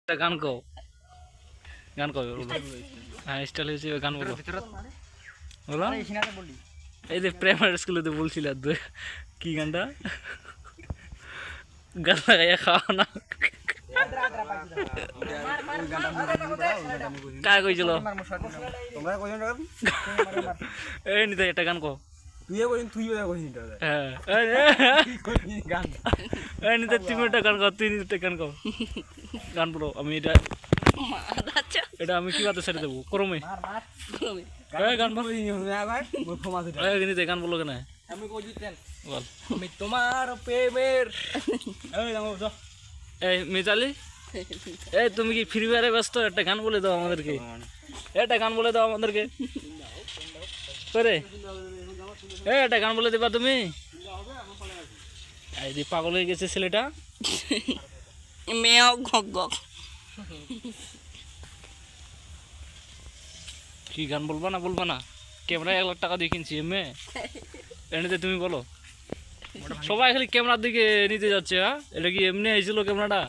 একটা গান কও, গান কও বলো। হ্যাঁ স্টাইল হিসেবে গান বলো বলো। এই যে প্রাইমারি স্কুলে তো বলছিল কি গানটা, গান লাগাইয়া খাওয়া না কায় কইছিল? এই নিতে একটা গান কও। হ্যাঁ নিতে তুমি একটা গান কও, তুই নিতে গান কও, গান বলো। আমি এটা এটা আমি কি বাতে ছেড়ে দেবো করমে গান বলো। নিতে গান বলো কেন বল। আমি তোমার প্রেমের এই মিতালি, এই তুমি কি ফ্রি ফায়ারে ব্যস্ত? একটা গান বলে দাও আমাদেরকে, একটা গান বলে দাও আমাদেরকে করে। এই একটা গান বলে দেবা তুমি? এই যে পাগল হয়ে গেছে ছেলেটা। মেয়াও ঘক ঘক। কি গান বলবা না বলবা না? ক্যামেরা 1 লাখ টাকা দিয়ে কিনছি এমএ, এমনিতে তুমি বলো। সবাই খালি ক্যামেরার দিকে নিতে যাচ্ছে। হ্যাঁ এটা কি এমনি আইছিল ক্যামেরাটা?